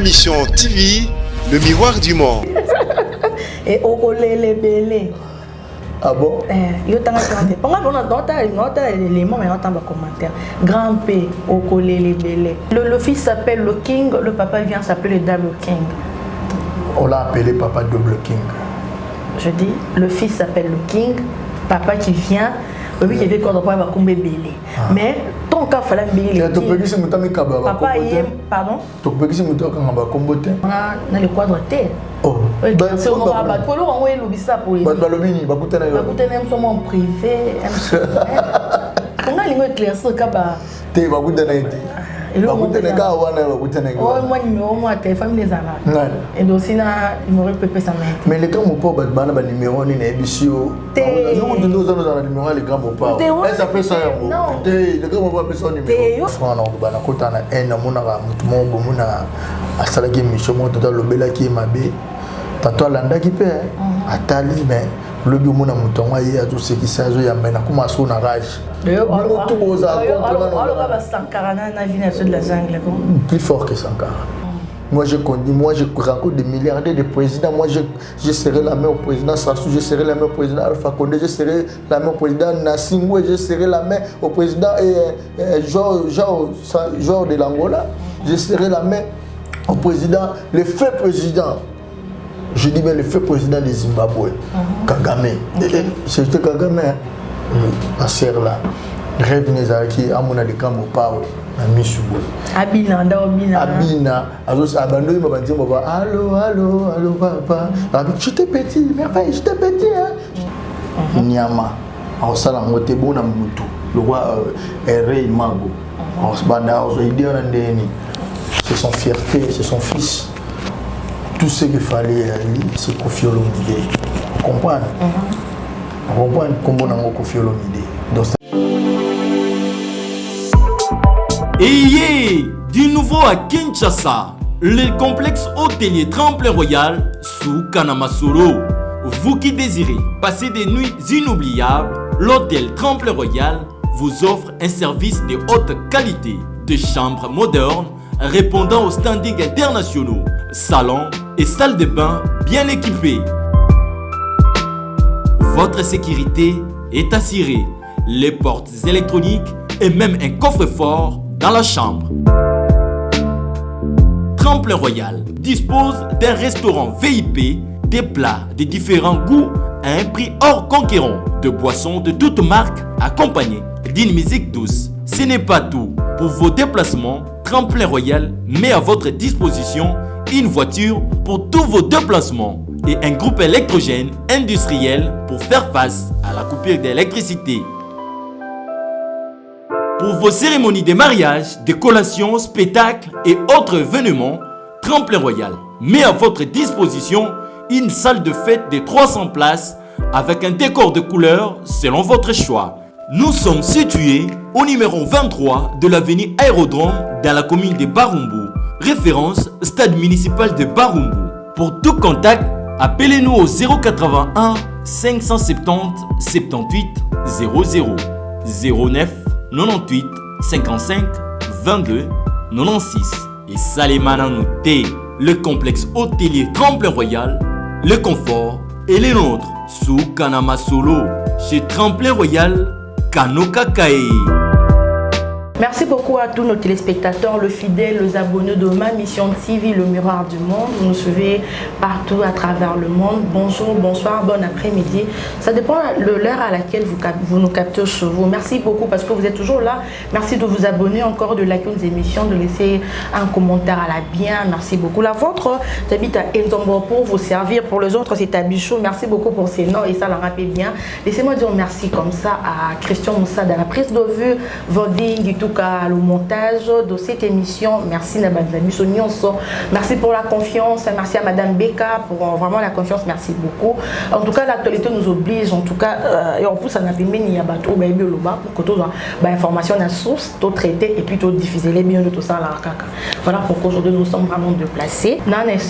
Mission TV, le miroir du monde. Et Okolele Bele. Ah bon? Yo tanga commentaire. Pendant on a l'élément mais on entend commentaire. Grand P Okolele Bele. Le fils s'appelle le King, le papa vient s'appeler Double King. On l'a appelé papa Double King. Je dis le fils s'appelle le King, papa qui vient. Oui, qui veut qu'on doit pas comber Bele. Mais ton cas fallait Bele. Tu peux dire que tu papa pardon? Tu peux dire que tu as comboté. Dans le quadre T. Oh. C'est on va battre. Pour le on est lobissa pour. Balobini, bakutana yo. Bakutana même sur mon privé, on a les éclaircir kaba. Te bakutana été. Bakutana ka wana bakutana yo. Oh moi numéro moi téléphone les ana. Et donc sinon numéro pépé ça met. Mais les grands mots pas bana ba numéro ni na ebisio. Nous de nos anos na numéro les grands mots pas. Elle s'appelle ça yo. Te les grands mots pas personne numéro. Frana ko bana kotana en na mona ga mutu mo bomuna asala ki mission mo total lobela ki mabe. Tantôt landa qui paie atali mais le bio mona mutonga ye azo sekisa azo ya mena kuma so na rage plus fort que Sankara. Moi je rencontre des milliardaires de présidents. Moi je serai la main au président Sassou, je serai la main au président Alpha Condé, je serai la main au président Nassingou, je serai la main au président Georges de l'Angola, je serai la main au président, le feu président. Je dis bien le feu président du Zimbabwe, Kagame. C'était Kagame, ma sœur là. Rêve Nezaki, Amona de Kamopao, Ami Subo. Abina, alors abandonné, m'a dit, allô, papa. J'étais petit, merveille, j'étais petit. Nyama, en salle en Motebo, Namutu, le roi Rey Mago. En ce banda, c'est son fierté, c'est son fils. Tout ce qu'il fallait à lui, c'est Koffi Olomide. Vous comprenez? Vous comprenez comment on a Koffi Olomide. Et du nouveau à Kinshasa, le complexe hôtelier Tremplin Royal sous Kanamasolo. Vous qui désirez passer des nuits inoubliables, l'hôtel Tremplin Royal vous offre un service de haute qualité, de chambres modernes répondant aux standards internationaux, salons et salles de bain bien équipées. Votre sécurité est assurée, les portes électroniques et même un coffre-fort dans la chambre. Tremplin Royal dispose d'un restaurant VIP, des plats de différents goûts à un prix hors conquérant, de boissons de toutes marques accompagnées d'une musique douce. Ce n'est pas tout. Pour vos déplacements, Tremplin Royal met à votre disposition une voiture pour tous vos déplacements et un groupe électrogène industriel pour faire face à la coupure d'électricité. Pour vos cérémonies de mariage, de collations, spectacles et autres événements, Tremplin Royal met à votre disposition une salle de fête de 300 places avec un décor de couleurs selon votre choix. Nous sommes situés au numéro 23 de l'avenue Aérodrome dans la commune de Barumbu. Référence stade municipal de Barumbu. Pour tout contact, appelez-nous au 081 570 78 00 09 98 55 22 96. Et Salimana Nouté, le complexe hôtelier Tremplin Royal, le confort et les nôtres sous Kanamasolo chez Tremplin Royal Kanokakae. Merci beaucoup à tous nos téléspectateurs, le fidèle, les abonnés de ma mission TV, le miroir du monde. Vous nous suivez partout à travers le monde. Bonjour, bonsoir, bon après-midi. Ça dépend de l'heure à laquelle vous nous captez chez vous. Merci beaucoup parce que vous êtes toujours là. Merci de vous abonner encore, de liker nos émissions, de laisser un commentaire à la bien. Merci beaucoup. La vôtre, j'habite à Nzombo pour vous servir. Pour les autres, c'est à Bichou. Merci beaucoup pour ces noms et ça leur rappelle bien. Laissez-moi dire merci comme ça à Christian Moussa dans la prise de vue, Voding et tout. Le montage de cette émission. Merci merci pour la confiance, merci à Madame Beka pour vraiment la confiance, merci beaucoup. En tout cas, l'actualité nous oblige, en tout cas, et en plus, on a bien mis pour que tout information à source, tout traiter et puis tout diffuser les biens de tout ça. Voilà pourquoi aujourd'hui nous sommes vraiment déplacés. Merveille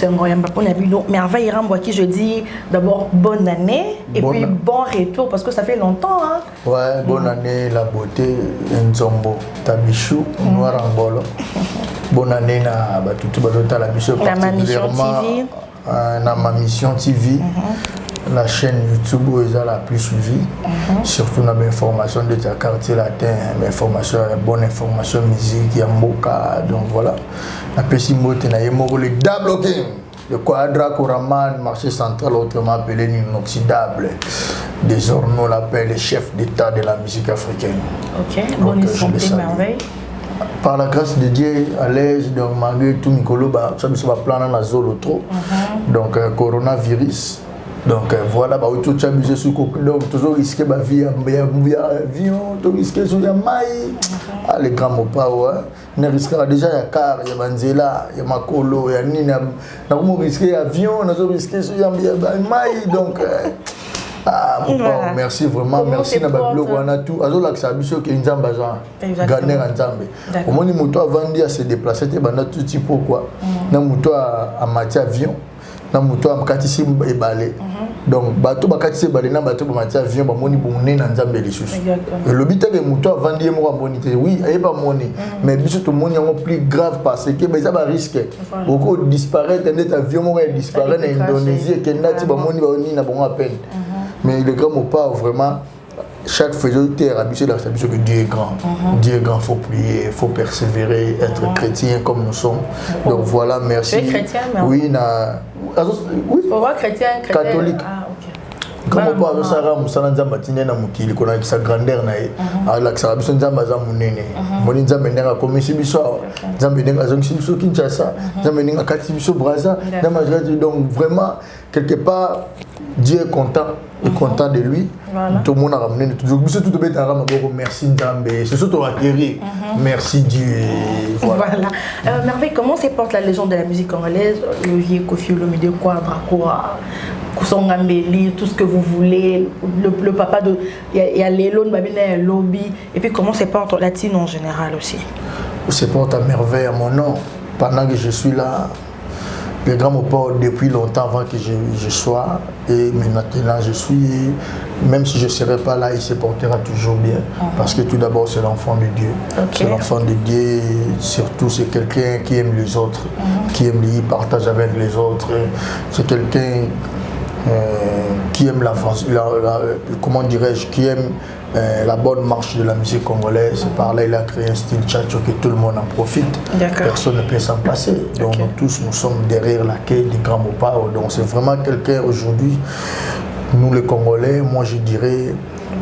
qui je dis d'abord bonne année et puis bon retour parce que ça fait longtemps. Hein? Ouais, bonne année, la beauté, Nzombo. Tabichou, Noir Angolo. Bonne année à tout la mission particulièrement à ma mission TV. La chaîne YouTube où est la plus suivie. Surtout dans mes formations de quartier latin, mes formations, bonne information musique, Yamboka. Donc voilà. La petite mot, le double king. Le Quadra Koraman, marché central, autrement appelé l'inoxydable. Désormais, on l'appelle le chef d'état de la musique africaine. Ok, bonne santé, merveille. Par la grâce de Dieu, à l'aise, donc malgré tout, Nicolo, ça me va plan dans la zone trop. Donc, coronavirus. Donc voilà, tout abusé sur donc toujours risqué ma vie avion, tout risqué sur la maille. Ah les grands mots pas ouais. Ne risquera déjà il y a car, il y a Banzela, il y a Makolo, il y a Nina. Nous risqué avion, nous risqué sur la maille donc mon père, merci vraiment, merci na bablo wana tout. Azo la sabiso ke nzamba za. Gagner nzambe. Au moins moto avant de se déplacer te bana tout type pourquoi. Na moto à matière avion. Na moto am katisi ebalé donc bato bakatisi ebalé na bato bamati avion bamoni bonné na nzambe lisusu et le but que moto avandi mo boni te oui aye pas moni mais biso to moni en plus grave parce que mais ça va risque beaucoup disparaître net avion mo disparaître en Indonésie que nati bamoni boni na bon à peine mais le grand mot pas vraiment chaque faiseur terre habitué la sabiso que Dieu est grand. Dieu est grand, faut prier, faut persévérer, être chrétien comme nous sommes. Donc voilà, merci. Tu es chrétien, mais oui, oui. Faut voir chrétien, catholique. Ah, ok. Comme on parle de Sarah, Moussana Nzamba Tinena Moukili, qu'on a sa grandeur naïe. Alors que Sarah Nzamba Zamounene. Moni Nzamba Nenga comme ici Bissau. Nzamba Nenga Zonksibiso Kinshasa. Nzamba Nenga Katibiso Braza. Donc vraiment, quelque part, Dieu est content. Et content de lui. Voilà. Tout le monde a ramené toujours. Merci Nzambe. C'est surtout atterri. Merci Dieu. Voilà. Merveille, comment se porte la légende de la musique congolaise? Le vieux Kofi Olomide, Quadra, Kousongambeli, tout ce que vous voulez. Le papa de. Il y a Lélon, Babina, Lobby. Et puis comment se porte latine en général aussi? Se porte à merveille à mon nom. Pendant que je suis là. Le grand mot depuis longtemps avant que je sois et maintenant je suis, même si je ne serai pas là, il se portera toujours bien parce que tout d'abord c'est l'enfant de Dieu. C'est l'enfant de Dieu, surtout c'est quelqu'un qui aime les autres, qui aime les partage avec les autres. C'est quelqu'un qui aime comment dirais-je, qui aime la bonne marche de la musique congolaise. Par là, il a créé un style tchatcho que tout le monde en profite. Personne ne peut s'en passer. Donc nous tous, nous sommes derrière la quai du Grand Mopao. Donc c'est vraiment quelqu'un aujourd'hui, nous les Congolais, moi je dirais,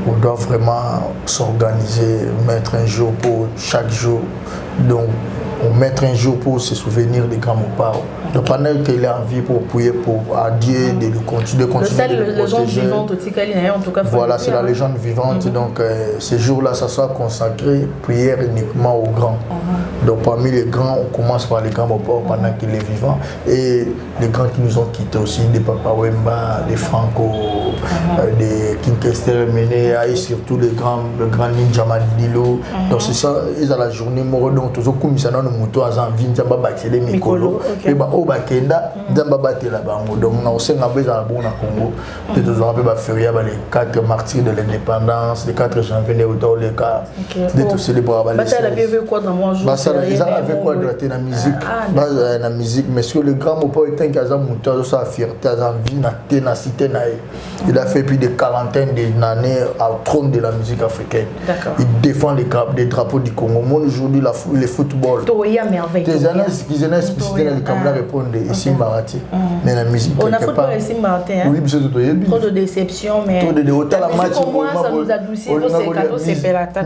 on doit vraiment s'organiser, mettre un jour pour chaque jour. Donc on mettre un jour pour se souvenir des Grands Mopao. Donc pendant qu'il a envie pour prier pour Dieu de le continuer de le légende vivante aussi, en tout cas. Voilà, c'est la légende vivante. Donc ces jours-là, ça soit consacré, prière uniquement aux grands. Donc parmi les grands, on commence par les Grands Mopao pendant qu'il est vivant. Et les grands qui nous ont quittés aussi, des Papa Wemba, des Franco, des King Kester Mené, et surtout le grand Ninja Mandilo. Donc c'est ça, ils ont la journée mort. Donc toujours comme ça, nous moutons à Zanvin, Zamba Bakele Mikolo. Et bah, au Bakenda, Zamba Batela Bango. Donc on a aussi un peu dans le Congo. Et toujours un peu les 4 martyrs de l'indépendance, les 4 janvier, les autres, les cas. De tout célébrer. Ça avait quoi dans moi? Ils avaient quoi dans la musique? La musique, mais ce que le grand Mopao est un cas mouton, sa fierté, sa vie, na ténacité. Il a fait plus de 40 d'années au trône de la musique africaine. Il défend les drapeaux du Congo. Moi aujourd'hui, le football. Des années qui étaient spécifiques dans le Cameroun répondent ici Marathi. Mais la musique. On a football ici Marathi. Oui, trop de déception, mais. Trop de hôtels à match. Au moins, ça nous adoucit. C'est cadeau, c'est pelata.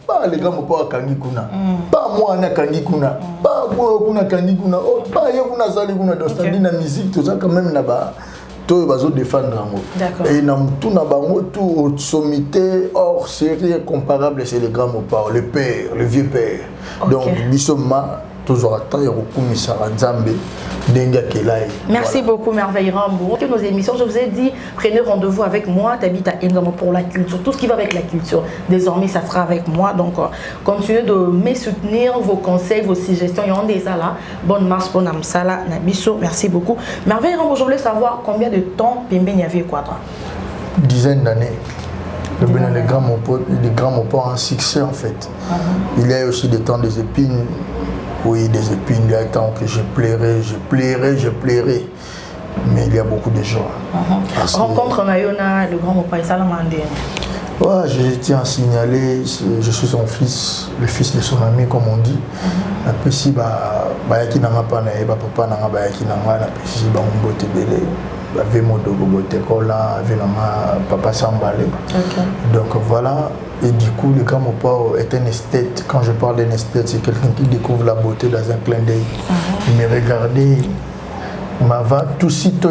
Pas les grands Mopao Kangi Kuna. Pas moi, on a Kangi Kuna. Pas moi, on a Kangi Kuna. Pas yo, on a Zali Kuna. Donc, c'est la musique, tout ça, quand même, là-bas. Tout va se défendre. Et tout n'a pas tout sommité hors série comparable, c'est le Grand Mopao, le père, le vieux père. Donc, Bissoma, toujours à temps, il y a beaucoup de Nzambe. Merci beaucoup, Merveille Rambo. Nos émissions, je vous ai dit, prenez rendez-vous avec moi. T'habites à Ingamo pour la culture, tout ce qui va avec la culture. Désormais, ça sera avec moi. Donc, continuez de me soutenir, vos conseils, vos suggestions. Il y en a des là. Bonne marche pour Namsala, Nabiso. Merci beaucoup. Merveille Rambo, je voulais savoir combien de temps Pembe n'y avait Quadra? Dizaines d'années. Les grands mots pas un succès en fait. Il y a aussi des temps des épines. Oui, des épines. Il y a des temps que je plairais. Mais il y a beaucoup de joie. Rencontre Nayona, le grand Mopa et Salamandé. Ouais, je tiens à signaler, je suis son fils, le fils de son ami, comme on dit. Après, si bayaki nanga pa na eba papa nanga bayaki nanga na pesi ba mbote belé. Avec mon dogo botekola, avec papa Sambale. Donc voilà. Et du coup, le grand Mopa est un esthète. Quand je parle d'un esthète, c'est quelqu'un qui découvre la beauté dans un clin d'œil. Il me regardait. Tout sitôt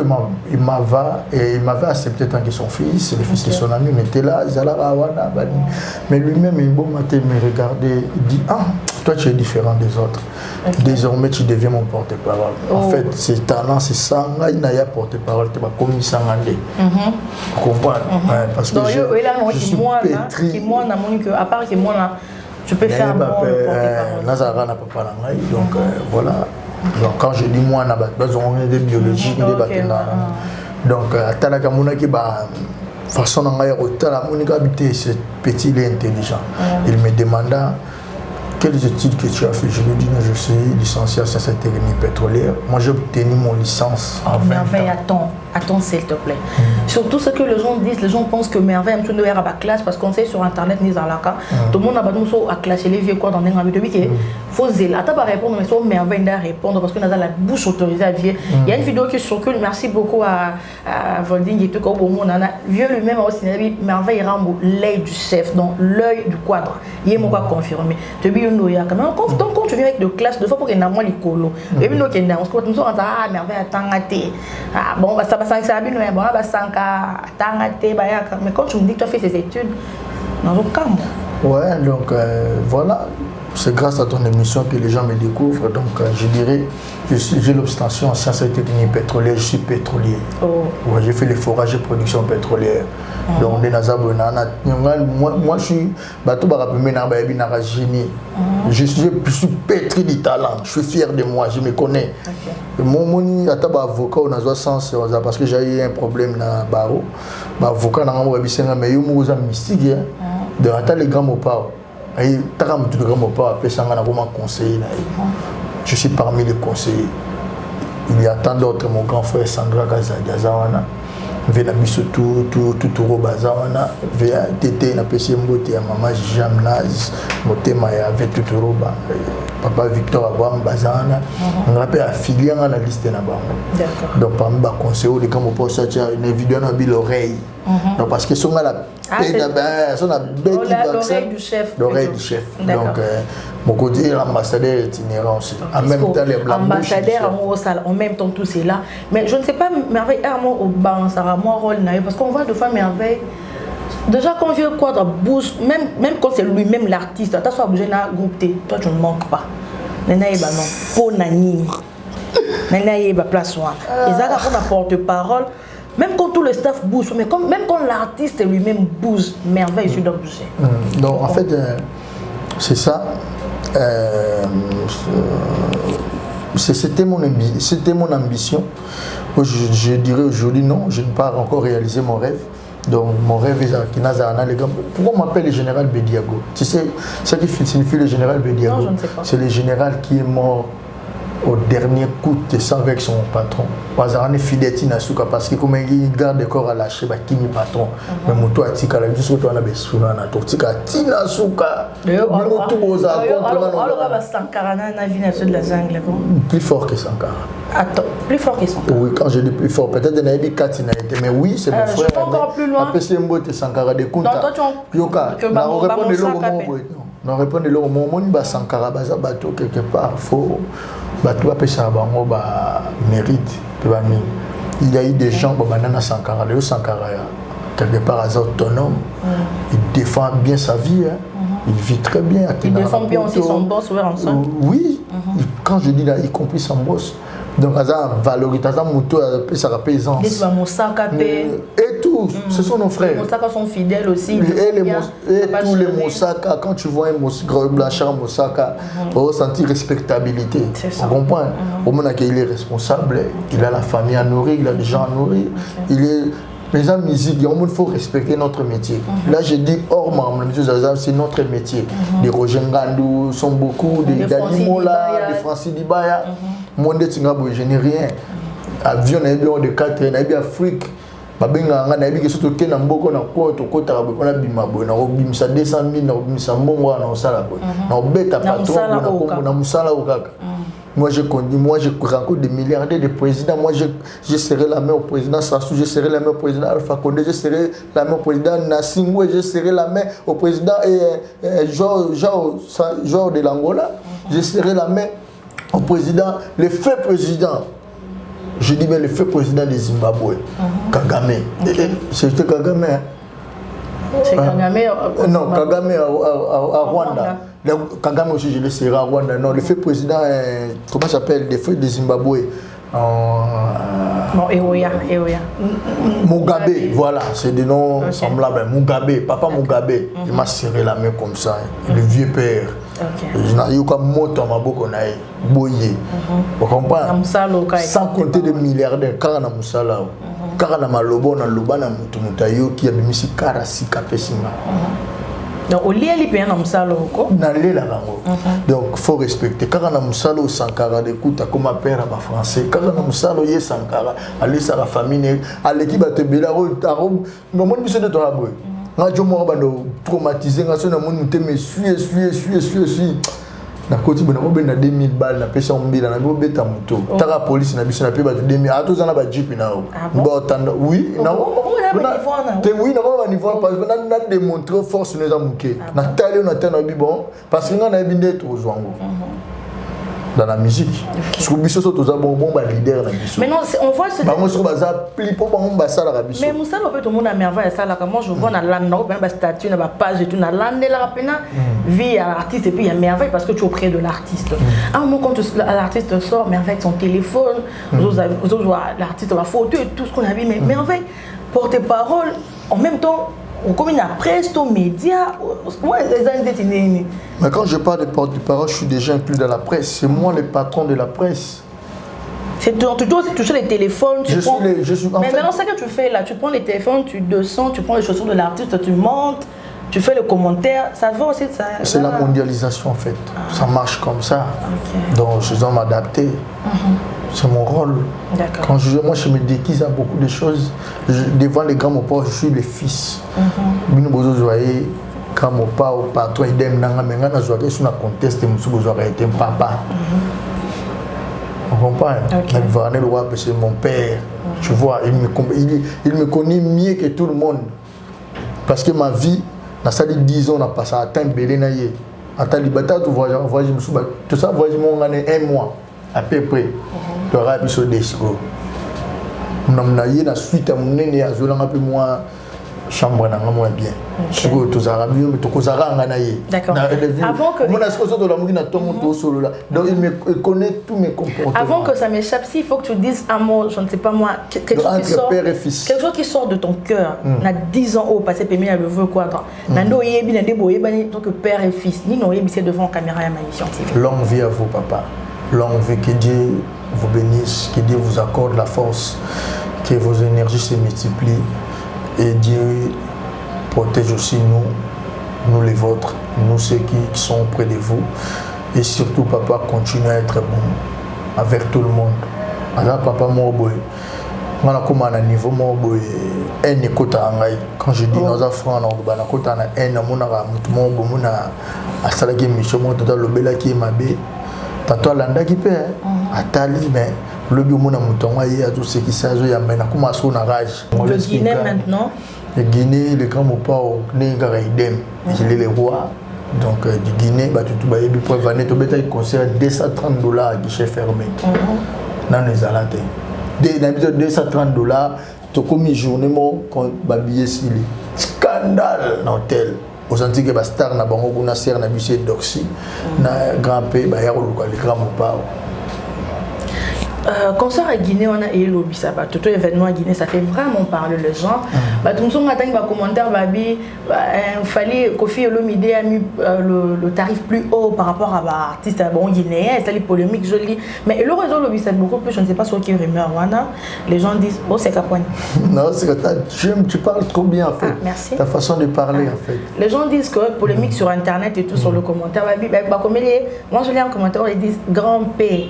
il m'avait accepté tant que son fils, le fils de son ami, mais était là, mais lui-même il me regardait, il dit ah, toi tu es différent des autres. Désormais tu deviens mon porte-parole. En fait, ses talents, c'est ça, il n'a pas porte-parole, tu vas comme ça. Vous comprenez? Parce que je suis pétri. À part que moi, je peux faire bon porte-parole. Donc voilà. Donc quand je dis moi, on a des biologiques, des bâtiments. Donc à Talakamuna qui façon de habiter ce petit et intelligent. Il me demanda quelles études que tu as fait. Je lui dis je suis licencié en sciences techniques pétrolières. Moi j'ai obtenu mon licence en 20 ans. Attends s'il te plaît. Surtout ce que les gens disent, les gens pensent que merveille est à la classe parce qu'on sait sur internet ni zalaka. Tout le monde a besoin à classer les vieux quoi dans des envies de vie qui faut zéler. Attends pas répondre mais soit merveille à répondre parce qu'on a la bouche autorisée à dire. Il y a une vidéo qui circule. Merci beaucoup à Volding et tout comme au monde. Vieux lui-même a aussi dit merveille rambo l'œil du chef donc l'œil du quadre. Il est mon pas confirmé. Tu dis on a quand même quand tu viens avec de classe de fois pour qu'il n'a moins les colos. Et puis nous qui on se retrouve en ah merveille attends ah bon bah ça mais quand tu me dis que tu as fait ces études, dans le cas, ouais, donc voilà, c'est grâce à ton émission que les gens me découvrent. Donc je dirais, j'ai l'obstention en sciences et techniques pétrolières, je suis pétrolier. Ouais, j'ai fait les forages et production pétrolière. Donc moi je suis génie. Je suis pétri du talent, je suis fier de moi, je me connais. Mon avocat on a sens parce que j'ai eu un problème dans le barreau. Avocat mais il mystique. De les grands Mopa. Je suis parmi les conseillers. Il y a tant d'autres, mon grand frère Sandra Gazawana. Vena biso tout bazawana via tété na pesi mbote ya maman Jamnaz motema ya avec tout roba papa Victor Abraham bazana on rappelle affilié na liste na bango. Donc parmi ba conseiller les comme pour ça une vidéo na l'oreille. Donc parce que son la l'oreille du chef. L'oreille du chef. Donc mon côté l'ambassadeur itinérant aussi. En même temps les blancs. Ambassadeur en même temps tout c'est là. Mais je ne sais pas merveille au ban ça moi rôle parce qu'on voit de fois merveille. Déjà quand je quoi bouge même quand c'est lui-même l'artiste, tu as besoin d'un groupe T, toi tu ne manques pas. Nana eba non, pour nani. Nana eba place one. Et ça quand on porte-parole, même quand tout le staff bouge, mais même quand l'artiste lui-même bouge, merveille je dois bouger. Donc en fait c'est ça. C'était mon ambition. Je dirais aujourd'hui non, je n'ai pas encore réalisé mon rêve. Donc mon rêve est qui n'a les gars. Pourquoi on m'appelle le général Bediago? Tu sais ce qui signifie le général Bediago? Non, je ne sais pas. C'est le général qui est mort au dernier coup de sang avec son patron. Parce qu'on est fidèle Tinasuka parce que comme il garde le corps à lâcher, bah qui est patron. Mais mon toit tika la juste toi on a besoin na totika Tinasuka. Alors Sankara na vie na de la jungle. Plus fort que Sankara. Attends, plus fort que Sankara. Oui, quand je dis plus fort, peut-être qu'il y a des Katina été, mais oui, c'est mon frère. Je vais encore plus loin. Après c'est Mbote Sankara de Kunta. Non, toi tu on répond de l'homme. On répond de l'homme. Mon ba Sankara baza bateau quelque part faux. Bateau après ça bango ba mérite. Il y a eu des gens banana Sankara, le Sankara quelque part autonome. Il défend bien sa vie. Il vit très bien. Il défend bien aussi son boss ensemble. Oui, quand je dis là, y compris son boss. Donc, ça valorise, ça moto, ça rappelle aisance. Et tout, ce sont nos frères. Les Moussaka sont fidèles aussi. Et tous les Moussaka, quand tu vois un gros blanchard Moussaka, on ressentir respectabilité. On comprend. Au moment qu'il est responsable, il a la famille à nourrir, il a des gens à nourrir. Il est Mais la musique, il faut respecter notre métier. Là, je dis hors membre, c'est notre métier. Des Roger Ngandou sont beaucoup, des Dani Mola, des Francis Dibaya. Moi, je n'ai rien. Avion, de 4 ans, Afrique. Babenga ngana bi ke soto ke na mboko na ko to ko ta ba na bima bo na obimisa 200,000 na obimisa mbongo na osala bo na obeta patron na ko na musala okaka. Moi je rencontre des milliardaires de présidents. Moi je serai la main au président Sassou, je serai la main au président Alpha Condé, je serai la main au président Nassingou, je serai la main au président Joao de l'Angola, je serai la main au président, le fait président. Je dis bien le fait président du Zimbabwe, Kagame. C'était Kagame. C'est Kagame. Non, Kagame à Rwanda. Kagame aussi, je le serai à Rwanda. Non, le fait président, comment ça s'appelle, le fait du Zimbabwe. Non, Eoya. Mugabe, voilà, c'est des noms semblables. Mugabe, papa Mugabe, il m'a serré la main comme ça, le vieux père. Je n'ai eu comme moto à ma bouche, boyé. Vous comprenez? Sans compter des milliardaires, car on a Moussala. Car on a Malobo, on a Lobana Moutoumutayo qui a mis si Karasi Kapesima. Donc, au lieu de payer un Moussalo, donc il faut respecter. Car on a Moussalo Sankara, écoute, comme un père à français. Car on a Moussalo Yé Sankara, allez à la famille, à l'équipe à te béla, à Rome, mais moi je suis de toi. Je suis traumatisé, je suis na koti bona ko benda 2000 balles na pesa mbila na bobeta moto taka police na biso na pe ba 2000 ato zana ba jeep na o bo tanda oui na te oui na ba niveau parce que na démontrer force nous a muké na tali na tana bi bon parce que na binde to zwango dans la musique parce que biso so to za bon leader na biso mais non on voit ce bango so baza pli po bango basala ka biso mais Moussa peut tout le monde a merveille ça là comment je vois na landa ba statut na ba page et tout na landa la pena vie à l'artiste et puis il y a merveille parce que tu es auprès de l'artiste à un moment quand l'artiste sort merveille son téléphone l'artiste la photo et tout ce qu'on a vu mais merveille porte-parole en même temps on comme une presse, aux médias, mais quand je parle de porte-parole, je suis déjà inclus dans la presse. C'est moi le patron de la presse. C'est toujours toucher les téléphones. Je suis mais maintenant, ce que tu fais là, tu prends les téléphones, tu descends, tu prends les chaussures de l'artiste, tu montes, tu fais le commentaire. Ça va aussi ça. C'est la mondialisation en fait. Ça marche comme ça. Donc je dois m'adapter. C'est mon rôle. Quand moi je me déguise à beaucoup de choses. Devant les grands mopas, je suis le fils. Bino bozo zoye grand mopa au patron idem nanga menga na zoye sur na conteste musu bozo été papa. On comprend. Mais Varney Loa c'est mon père. Tu vois, il me connaît mieux que tout le monde. Parce que ma vie, na sali 10 ans na passé à temps belé na yé. Ata libata tu voyage musu ba tout ça voyage mon année 1 mois à peu près. Tu auras besoin de ça. Na suite à mon nene à zola un peu moins chambre na moins bien. Tu vois tous arabes mais tu kozara nganaye. D'accord. Avant que mon ascoso de la mouille na ton moto solo là. Donc il connaît tous mes comportements. Avant que ça m'échappe, il faut que tu dises un mot, je ne sais pas moi, quelque chose qui sort de ton cœur. Na 10 ans au passé payé le veut quoi toi. Nando yebi na debo yebani tant que père et fils. Ni no yebi c'est devant caméra et émission TV. Longue vie à vous papa. Longue vie, que Dieu vous bénisse, que Dieu vous accorde la force, que vos énergies se multiplient et Dieu protège aussi nous les vôtres, nous ceux qui sont près de vous et surtout papa continue à être bon avec tout le monde. Alors papa moi boy, on a comme un niveau moi boy un écoute à ngai quand je dis nos enfants on a écoute à un mon ara mutumo bon na asalaki mission moi total le bela qui m'abe tato landa qui paie atali mais le biomona mutonga y a tout ce qui s'agit ya mena kuma so na rage le Guinée maintenant le Guinée le grand mopa au Nengara idem il est le roi donc du Guinée bah tout ba yebi pour venir to beta concert $230 guichet fermé dans les alate $230 to comme journée mo quand babillet s'il scandale dans tel aux antiques ba star na bango kuna ser na bise doxy na grand pays ba ya ko le grand mopa concert à Guinée, on a eu lobby ça, tout événement à Guinée, ça fait vraiment parler les gens. Tout le monde a dit commentaire, il fallait Kofi Olomide a mis le tarif plus haut par rapport à l'artiste guinéen, c'est les polémiques jolies. Mais le réseau lobby c'est beaucoup plus, je ne sais pas sur qui rumeur. Les gens disent, oh c'est Capone. Non, c'est que tu parles trop bien en fait. Merci. Ta façon de parler en fait. Les gens disent que polémique sur internet et tout sur le commentaire. Moi je lis en commentaire, ils disent grand P,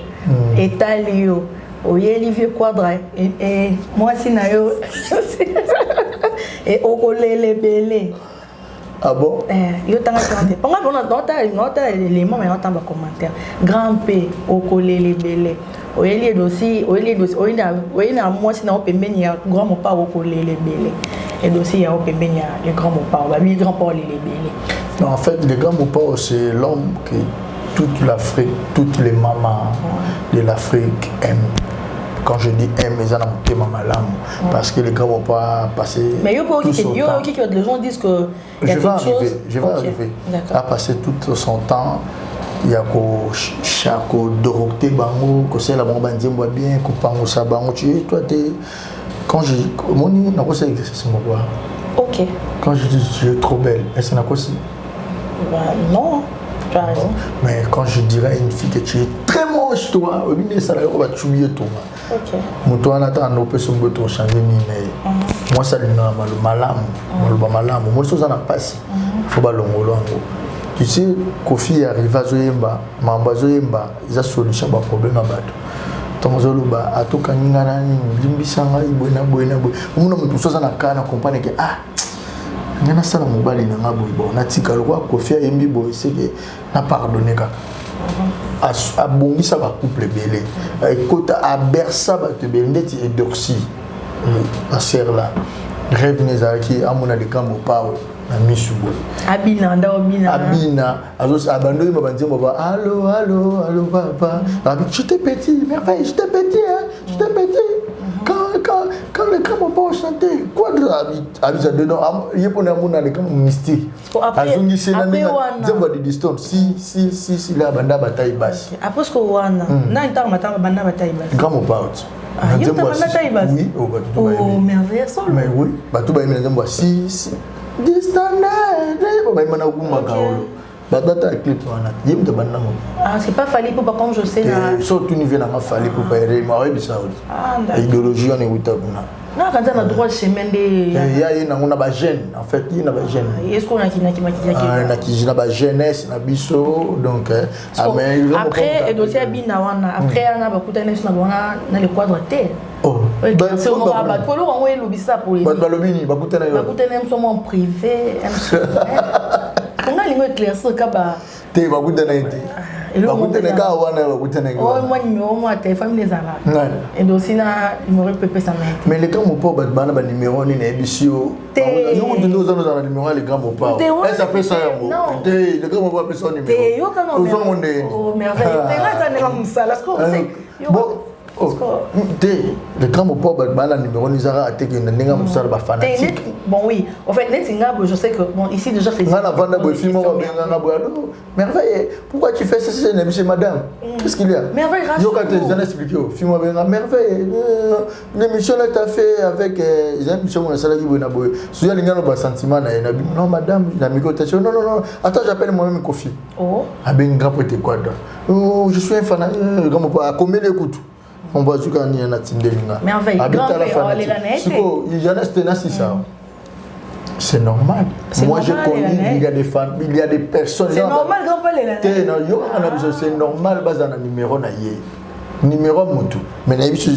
Etalio. Oyeli vieux quadra et moi si nayo et okolele belé. Ah bon? Yo tanga commentaire. Nota élément mais nota ba commentaire. Grand P okolele belé. Oyeli dossier oyina moi si na opembeni ya grand mon pas okolele belé. Et dossier ya opembeni ya le grand mon pas ba lui grand pas lele belé. En fait, le grand mon pas c'est l'homme que toute l'Afrique, toutes les mamans de l'Afrique aiment. Quand je dis aiment, ils en ont tellement mal parce que les gars vont pas passer. Mais les gens disent que je vais arriver. À passer tout son temps. Il y a chaque Dorothée Bango, que c'est la bombe bien, que Pango Sabango, toi quand je mon n'a pas ça exercice moi. OK. Quand je dis tu es trop belle, est-ce n'a pas aussi? Non. Tu as raison. Mais quand je dirais à une fille que tu es très moche, toi, au milieu ça va tuer toi. OK. Mon toi on attend nos personnes pour changer mais moi ça le malam, moi ça n'a pas si. Faut pas l'ongolo. Tu sais Kofi arrive à Zoyemba, Mamba Zoyemba, ils a solution ba problème à bateau. Tomozoloba atoka ngana ni limbisanga ibona boina bo. Umuntu mutu soza na kana compagnie que ngana sala mobali na ngabo ibo na tika lokwa Kofi ayembi boy c'est que na pardonner ka a bongisa ba couple belé écoute a bersa ba te bendeti et dorsi la sœur là rêve nezaki amona de kambo pao na misubo abina azos abandonné ma banzi baba allô papa tu t'es petit merveille je t'ai petit hein je t'ai petit quand le grand papa chantait quoi de habita dedans il pour na mona le comme mystique azungi sena nzembo de distance si la banda bataille basse après ce que wana na ntaka matanga banda bataille basse grand papa oui oh merveille solo mais oui bato ba imena nzembo si distance ba imena kuma kaolo batata clip wana yimta banna mo c'est pas fallu pour comme je sais là surtout niveau na ma fallu pour pas errer moi oui ça idéologie on est wita kuna na quand on a droit de chemin de ya on a ba jeune en fait il na ba jeune est-ce qu'on a qui na qui na ba jeunesse na biso donc après et dossier bina wana après on a ba kutana na bona na le quadre T oh c'est on va ba polo on est lobisa pour les ba lobini ba kutana yo ba kutana en privé on a les éclaircir kaba te ba kutana ite ba kutana ka wana ba kutana oh moi numéro moi téléphone les ala et dossier na numéro pp ça mais les grands mots pas bana ba numéro ni na ebisio nous nous avons numéro les grands mots pas elle s'appelle ça te les grands mots pas personne numéro te yo quand on oh merveille te là ça n'est pas ça là ce qu'on sait bon le grand mot pas bana numéro ni zara ateke na ninga musala ba fanatique bon oui en fait netinga je sais que bon ici déjà c'est ngana vanda bo film mo benga ngabo merveille pourquoi tu fais ça c'est monsieur madame qu'est-ce qu'il y a merveille yo quand tu as expliqué film mo benga merveille l'émission là t'as fait avec les émissions on a sala ki bona boy souya lingano ba sentiment na non madame la micotation non attends j'appelle moi-même Kofi oh abenga pour te quoi je suis un fan grand mot pas combien d'écoute on va jouer quand il y en a tindelinga merveille grand siko il y en a ça c'est normal moi je connais il y a des femmes il y a des personnes c'est normal grand pas les non yo on a besoin c'est normal base na numéro na yé numéro mutu mais na biso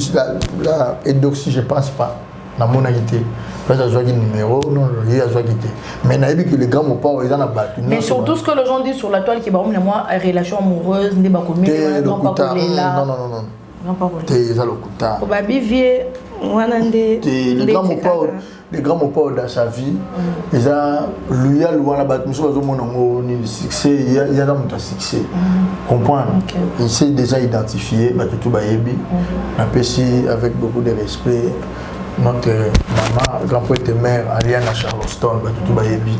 la edoxy je pense pas na monalité parce que j'ai numéro non il y a joué quitter mais na que les grands mots pas ils en a battu mais surtout ce que les gens disent sur la toile qui ba moi relation amoureuse ne ba commis non pas là non t'es à l'okuta au baby vieux wanande les grands mots pas dans sa vie ils a lui a louana bat monsieur bazomonango ni succès il y a dans mon succès comprendre il s'est déjà identifié bah tout bayebi na pesi avec beaucoup de respect notre maman, grand-père et mère, Aliane à Charleston, tout bayebi.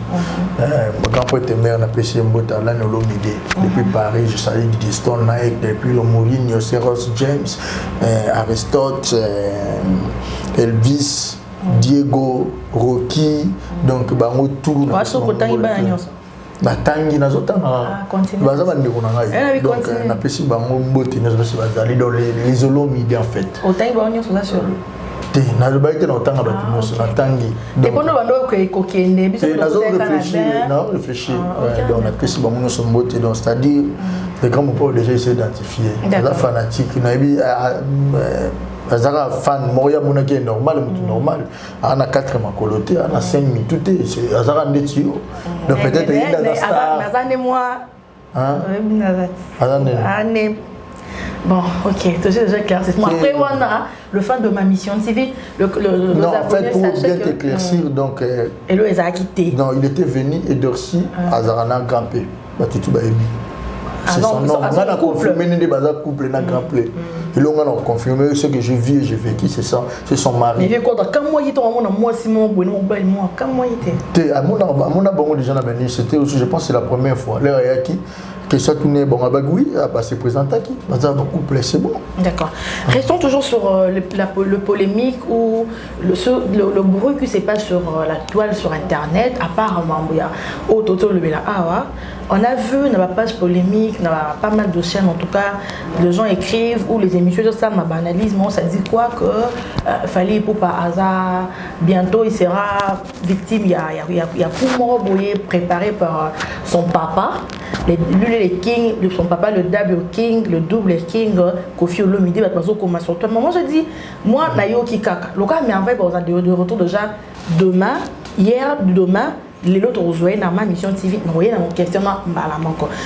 Mon grand-père et mère, on a pêché un bout à l'Olomide. Depuis Paris, je salue Didier Stone, depuis le Mourinho, Ross James, Aristote, Elvis, Diego, Rocky, donc bango tout. Natangi nazotanga baza bandeko na ngai donc napesi bango mbote nazopesi bazali dans les Olomide en fait otangi bango nyonso za sur te nalobai te na otanga bato nyonso natangi ekono bando kokende biso réfléchir donc napesi bango nyonso mbote donc c'est-à-dire les grands mots déjà s'identifier baza fanatique nayebi Azara fan moya monaki normal mutu normal ana 4 makoloté ana 5 mitute c'est Azara ndetio donc peut-être il a la star azane moi hein azane bon ok tout c'est déjà clair c'est moi après on a le fan de ma mission TV non en fait pour bien t'éclaircir donc et le a quitté non il était venu et Dorcy Azara na grampé batutu baebi c'est son nom on a confirmé des bazar couple na grampé. Et là, on a confirmé ce que je vis et j'ai vécu, c'est ça, c'est son mari. Mais quoi, quand moi, il était moi, Simon, moi, quand moi, il était. À mon abonnement, déjà, c'était aussi, je pense, c'est la première fois. Là, il y a qui que ça tournait, bon, oui, c'est présenté qui dans un couple, c'est bon. D'accord. Restons toujours sur le polémique ou le bruit qui se passe sur la toile, sur Internet, apparemment, il y a autour de la on a vu, on n'a pas de polémique, on a pas mal de chaînes, en tout cas, les gens écrivent ou les émissions de ça, ma banalisme, ça dit quoi que fallait pour par hasard, bientôt il sera victime, il y a Koumoro Boye préparé par son papa, lui les King, son papa le double King, Kofi Olomide, moi je dis, moi, Nayo Kikaka, le cas merveille de retour déjà demain, demain, les autres rejoignent dans ma mission TV.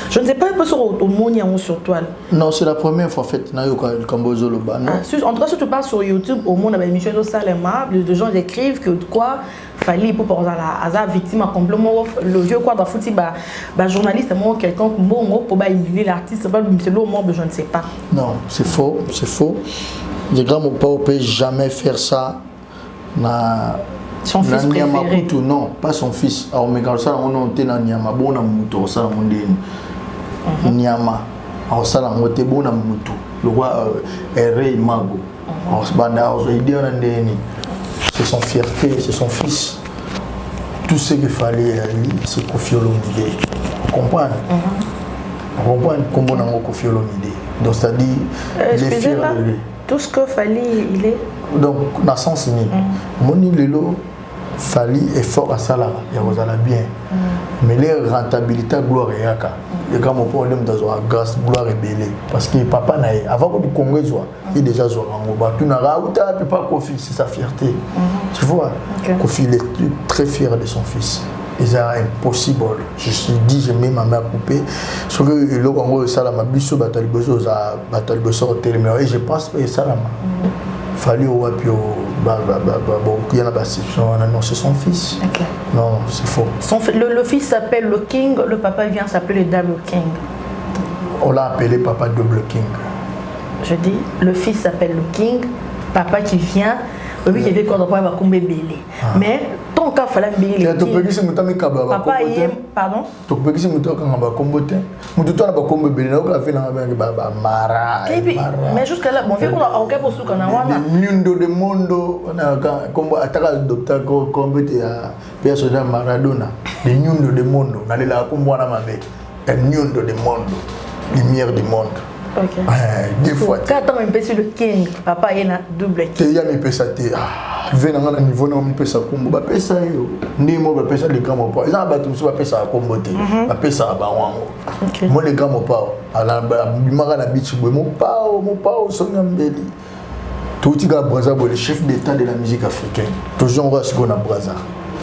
Je ne sais pas un peu sur au monde sur toile. Non, c'est la première fois faite. En tout cas, si tu parles sur YouTube, au monde, la mission de Salema, les gens écrivent que quoi fallait pour la victime complètement le vieux quoi dans fouti journaliste moi quelqu'un bon pour éliminer l'artiste c'est le mot je ne sais pas. Non, c'est faux, c'est faux. Les grands ne peuvent jamais faire ça. Son fils préféré. Non, pas son fils. Alors, mais quand ça, on a été dans Niama, bon, on a mouton, ça, on a Niama. Alors, ça, on a été bon, on a mouton. Le roi est ré mago. Alors, c'est son fierté, c'est son fils. Tout ce qu'il fallait, c'est Kofi Olomide. Vous comprenez? Vous comprenez comment on a Kofi Olomide. Donc, c'est-à-dire, les fiers de lui. Tout ce qu'il fallait, il est. Donc, dans le sens, Moni Lelo, Fali est fort à ça là, il y a bien. Mais les rentabilités, gloire et yaka. Les gars, mon problème dans la grâce, gloire et belé. Parce que papa n'a avant que le Congo soit, il est déjà sur l'angoba. Tu n'as pas Kofi, c'est sa fierté. Tu vois, Kofi il est très fier de son fils. C'est impossible. Je me suis dit, j'ai mis ma main coupée. Parce que le Congo, ça là, ma biche, bataille au téléméro. Et je pense que ça là. Fallu au Wapio, il y a non, c'est son fils. Okay. Non, c'est faux. Le fils s'appelle le King, le papa vient s'appeler le Double King. On l'a appelé papa Double King. Je dis, le fils s'appelle le King, papa qui vient, lui qui vient quand on va comber belé. Mais ton cas fallait belé. Papa y est, pardon. Tu peux dire que tu as combattu. Tu as combattu belé, tu as fait un mara. Mais jusqu'à là, bon, vu qu'on a aucun poste qu'on a. Mundo de mondo, on a comme attaqué le docteur combattu à Pierre Sodan Maradona. Le mundo de mondo, on a là comme on a mavé. Le mundo de mondo, lumière du monde. Ok. Des fois. Quand on me sur le King, papa il a double King. Il y a mes pesatés. Venant à un niveau, on peut ça combo. Bah pesa yo. Ni moi bah pesa les grands mots. Ils ont battu monsieur bah pesa comboté. Bah pesa bah wango. Moi les grands mots pas. Alors bimara la beach boy. Mon pao Sonyambeli. Tout petit gars Brazzaville, le chef d'État de la musique africaine. Toujours on reste qu'on a Brazza.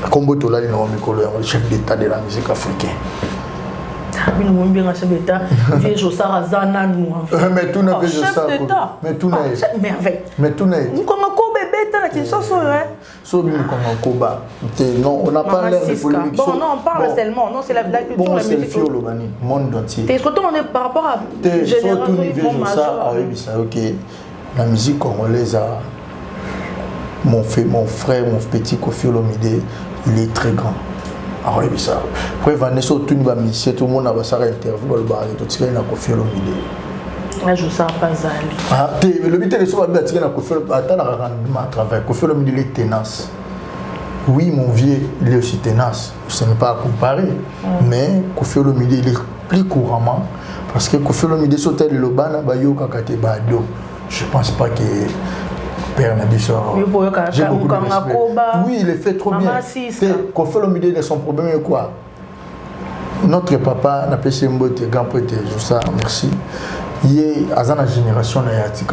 Combo to là il a mis colère. Le chef d'État de la musique africaine. Mais nous bien chef d'État, vieux Jossara Zana nous. Mais tout n'a pas Jossara. Mais tout n'a. Merveille. Mais tout n'a. Nous comme un bébé dans la Kinshasa hein. So bien comme un koba. Non, on n'a pas l'air de polémique. Bon non, on parle seulement. Non, c'est la culture, la musique. Bon, c'est monde entier. Est-ce que on est par rapport à génération vieux Jossara, oui, ça OK. La musique congolaise a mon frère, mon petit Kofi Olomide, il est très grand. Ah oui, ça. Après, Vanessa, tout le monde a une interview, il y a Kofi Olomide. Là, je ne sais pas Zali. Ah, le but est de se faire à travers Kofi Olomide, il est tenace. Oui, mon vieux, il est aussi tenace. Ce n'est pas à comparer. Mais Kofi Olomide, il est plus couramment. Parce que Kofi Olomide, sauter le Lobana, je ne pense pas que Père Nabiso. J'ai beaucoup de respect. Oui, il le fait trop bien. Kofi Olomide, son problème est quoi? Notre papa n'a pas essayé de me grand-père, merci. Il y a une génération qui a été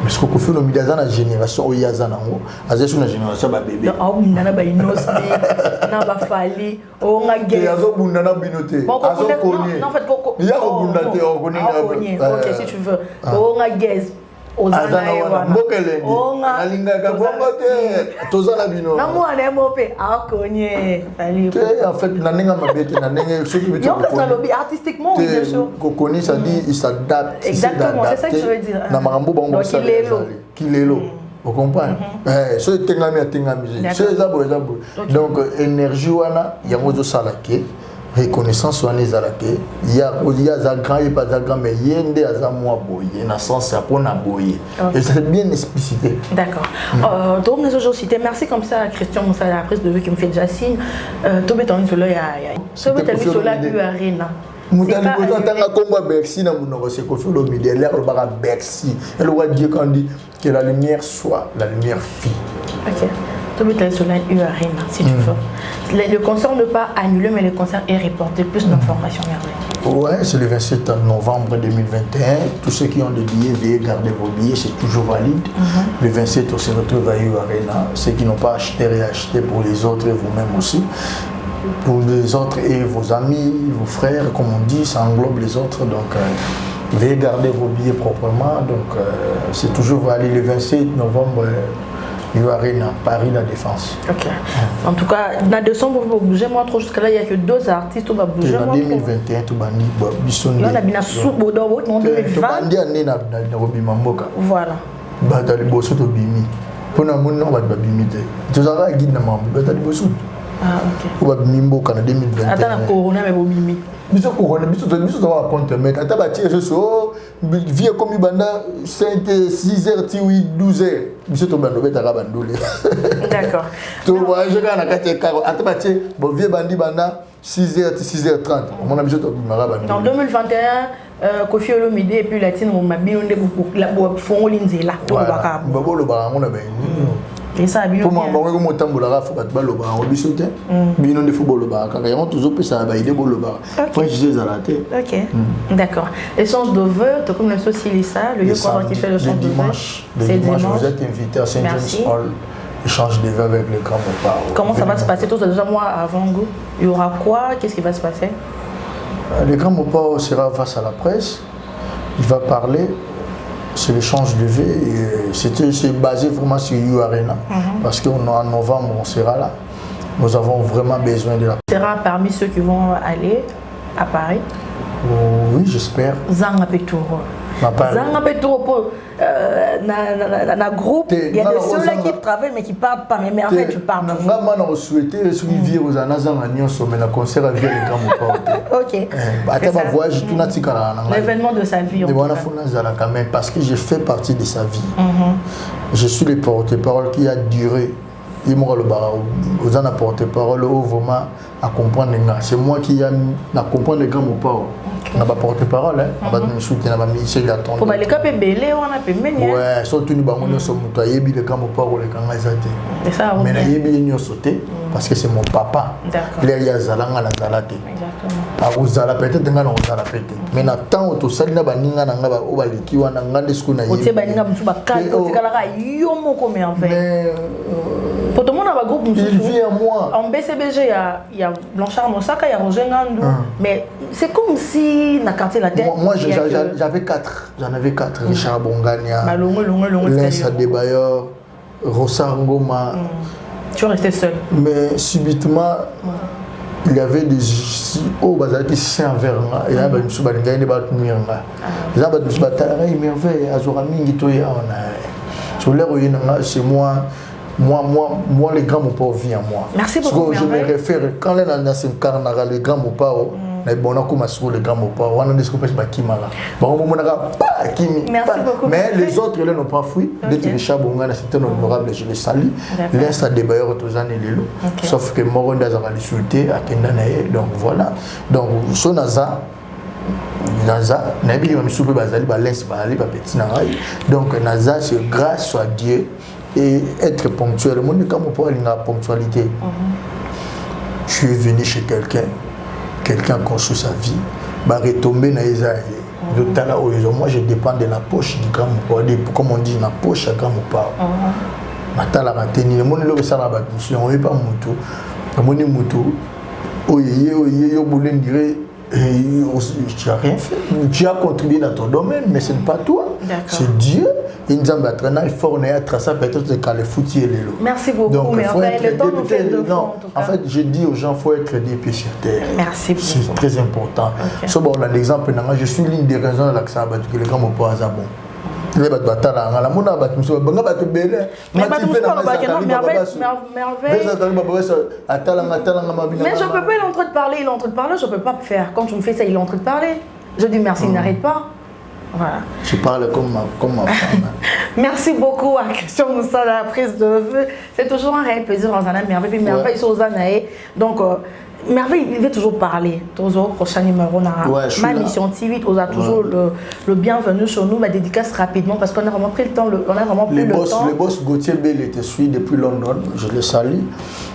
parce que Kofi Olomide a une génération qui a été une génération de bébé. Ok, si tu veux. En fait, artistiquement, bien sûr. Ça dit, il s'adapte. Exactement, c'est ça que je veux dire. Vous comprenez? Donc, énergie, il y a un salake, reconnaissance, il y a un grand et pas grand, mais il y a un mois boye, il y a un sens pour boye. Et c'est bien explicité. D'accord. Donc, nous aujourd'hui cité, merci comme ça, Christian Moussa, la prise de vue qui me fait déjà signe. Tout est en solo, il y a. Ce que tu as vu sur la Arena. Moutali Bozo tanga combat Bercy na munoko c'est Kofi Olomide l'air le bara Bercy. Elle voit Dieu quand dit que la lumière soit la lumière fille. OK. Tout est sur la Arena si tu veux. Le concert ne pas annulé mais le concert est reporté. Plus d'informations merveilleuses. Ouais, c'est le 27 novembre 2021. Tous ceux qui ont des billets, veuillez garder vos billets, c'est toujours valide. Le 27 on se retrouve à Arena. Ceux qui n'ont pas acheté, réacheté pour les autres et vous-même aussi. Pour les autres et vos amis, vos frères, comme on dit, ça englobe les autres. Donc, veuillez garder vos billets proprement. Donc, c'est toujours aller le 27 novembre, Arena, Paris, la Défense. Ok. En tout cas, dans 200 pour bouger, moi, trop jusqu'à là, il n'y a que 2 artistes qui vont bouger. En 2021, tout le monde là, on a bien sous Bodo, en 2020. Voilà. Batali bosso to bimi. Pour nous, on va bimiter. Tu as un guide dans mon batali bosso. Ah, ok. On va bimbo en 2021. Attends, la corona, mais vous bimi. Biso corona, biso va compte mettre. Attends, bah tiens, je suis vieux comme Ibanda, 6h, 12h. Biso to bando beta bandole. D'accord. Tu vois, je gagne à 4h. Attends, bah tiens, bon vieux bandi banda 6h, 6h30. Mon ami, biso to bimara bandole. En 2021, Kofi Olomide et puis Latine, on m'a bien la fond linzela. Voilà. Babo le baron, on a bien. Et ça a bien. Pour moi, on m'a tambour la faut battre le baron, on bisote. Bien de football le baron. Quand il y a toujours plus ça, bah il est beau le baron. Après, je suis à la tête. Ok. D'accord. L'échange de vœux, tu comme le saucisse ça, le lieu qui fait le change de vœux. C'est dimanche. Vous êtes invité à Saint James Hall. Échange de vœux avec le grand Mopao. Comment ça va se passer? Tout ça déjà moi avant vous. Il y aura quoi? Qu'est-ce qui va se passer? Le grand Mopao sera face à la presse. Il va parler. C'est l'échange de vœux. C'est basé vraiment sur U Arena. Parce qu'en novembre, on sera là. Nous avons vraiment besoin de la. Tu seras parmi ceux qui vont aller à Paris? Oui, j'espère. Zanga Petouro. Zanga Petouro pour na groupe. Il y a des ceux-là qui travaillent mais qui ne parlent pas. Mais merveille, tu parles. Je souhaité suivre aux Anazangani, mais le concert avec le grand Mopao. Ok. Voyage tout l'événement de sa vie. Parce que j'ai fait partie de sa vie. Je suis le porte-parole qui a duré. Il m'a aux en porte-parole vraiment à comprendre. C'est moi qui a comprendre le grand Mopao. On n'a pas porte-parole, on va nous soutenir, on va ministre de la tonne. Pour les cas belé, on a pu mener. Ouais, surtout nous bangonner sur mon toit, le grand Mopao le grand Azate. Mais ça, mais na yebi nous sauter parce que c'est mon papa. D'accord. Il y a zalanga na zalate. Exactement. A uzala peut-être nga na uzala peut-être. Mais na temps to salina baninga na nga ba obaliki wana ngande sku na yebi. Otie baninga mtu bakali, otikala ka yo moko merveille. Mais pour tout le monde, groupe, il vit à moi. En BCBG, il y a Blanchard Moussaka, il y a Roger Ngandou. Mais c'est comme si on a quartier la tête. Moi, j'avais 4. J'en avais 4. Richard Bongania, Lens Adebayor, Rosa Ngoma. Tu es resté seul. Mais subitement, il y avait des oh bazaki saint vers moi et là je suis balinga ne ba tenir nga là ba je batala merveille azora mingi to ya on a sur l'air chez moi moi, le grand Mopao vit en moi. Merci beaucoup. Je me réfère, quand les gens s'incarnent, le grand Mopao, le grand Mopao, on a discuté avec Kimara. Merci beaucoup. Mais les autres, ils n'ont pas fui. D'être Richard Bonga, c'est un honorable, je le salue. L'un, ça débailleur aux années les lots. Sauf que Moronda a insulté à Kendanae. Donc voilà. Donc, son Naza, donc Naza, c'est grâce à Dieu et être ponctuel. Moi, quand on parle de la ponctualité, je suis venu chez quelqu'un construit sa vie, va retomber dans les airs. Moi, je dépends de la poche du grand Mopao, comme on dit, la poche du grand Mopao. Matala rateni, le monde le ça la mission, on est pas mutu. Le monde mutu. Oye, boulin dirait. Tu n'as rien fait. Tu as contribué dans ton domaine, mais ce n'est pas toi. C'est Dieu. Il nous a fort peut-être qu'à le foutre et les lots. Merci beaucoup. Donc, mais en fait, le temps nous fait de fond, en fait, je dis aux gens, il faut être des pieds sur terre. Merci beaucoup. C'est très important. So, bon, on a l'exemple, je suis l'une des raisons que les grands m'ont pas bon. Les batailles, la monde a battu, mais je peux pas, il est en train de parler, je peux pas faire. Quand tu me fais ça, il est en train de parler. Je dis merci, il n'arrête pas. Voilà. Je parle comme ma femme. Merci beaucoup à Christian Moussa de la prise de vue. C'est toujours un réel plaisir dans un merveille. Merveille sur Zanae. Donc, Merveille, il veut toujours parler. Toujours, prochain numéro, ma mission TV, on a toujours le bienvenu sur nous. Ma dédicace rapidement parce qu'on a vraiment pris le temps. On a vraiment pris le temps. Le boss Gauthier Bell était suivi depuis London. Je le salue.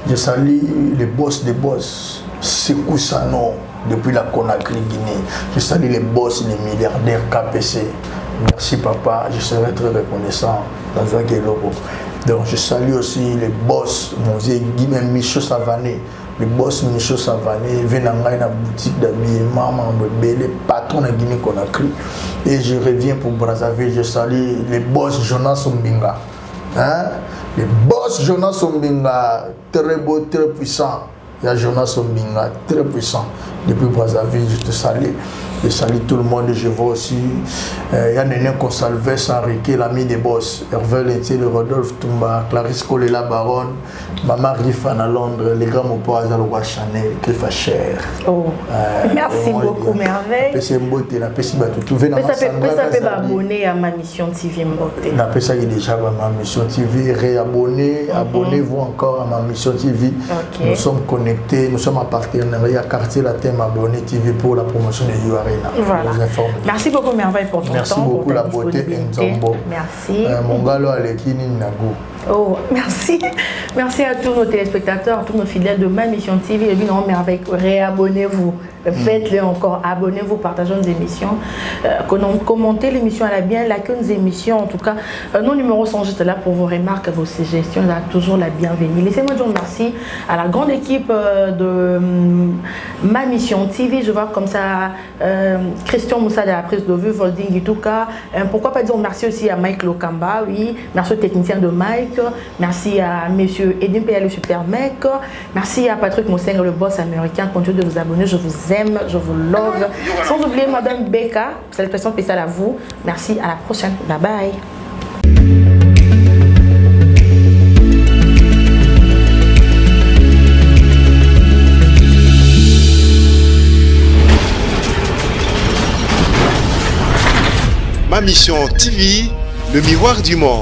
Je salue les boss des boss. Sekou Sano depuis la Conakry, Guinée. Je salue les boss, les milliardaires KPC. Merci papa, je serai très reconnaissant dans un Guélobo. Donc je salue aussi les boss, mon Guinée Michaud Savané. Les boss Michaud Savané, viennent dans la boutique d'habillement, les patrons de Guinée Conakry. Et je reviens pour Brazzaville, je salue les boss Jonas Ombinga. Hein? Les boss Jonas Ombinga, très beau, très puissant. Il y a Jonas Ombinga, très puissant. Depuis Brazzaville, je te salue. Je salue tout le monde et je vois aussi. Il y a Néné Consalves, Enrique, l'ami des boss. Hervé Létier, le Rodolphe Toumba, Clarisse Kolela Baronne, Maman Riffan à Londres, les grands Mopao à Zaloua Chanel, Cliff Cher. Oh, merci beaucoup, Merveille. C'est Mbote, la Pessi Batou. Tu veux abonner à ma mission TV Mbote. La Pessi est déjà à ma mission TV. Réabonnez, abonnez-vous encore à ma mission TV. Nous sommes connectés, nous sommes en partenariat Quartier Latin Abonné TV pour la promotion de URL. Voilà. Merci beaucoup Merveille pour ton temps. Merci beaucoup la beauté Nzombo. Merci. Mon galo Alekini Nago. Oh, merci. Merci à tous nos téléspectateurs, à tous nos fidèles de ma mission TV. Et bien, Merveille, réabonnez-vous. Faites-le encore, abonnez-vous, partagez nos émissions, commentez l'émission à la bien, likez nos émissions. En tout cas, nos numéros sont juste là pour vos remarques, vos suggestions. Là, toujours la bienvenue. Laissez-moi dire merci à la grande équipe de ma mission TV. Je vois comme ça Christian Moussa de la prise de vue, Volding et tout cas. Pourquoi pas dire merci aussi à Mike Lokamba, oui. Merci au technicien de Mike. Merci à monsieur Edin P.A. le super mec. Merci à Patrick Mousseng, le boss américain. Continuez de vous abonner. Je vous aime, je vous love. Sans oublier Madame Becca, salutation spéciale à vous. Merci, à la prochaine. Bye bye. Ma mission TV, le miroir du monde.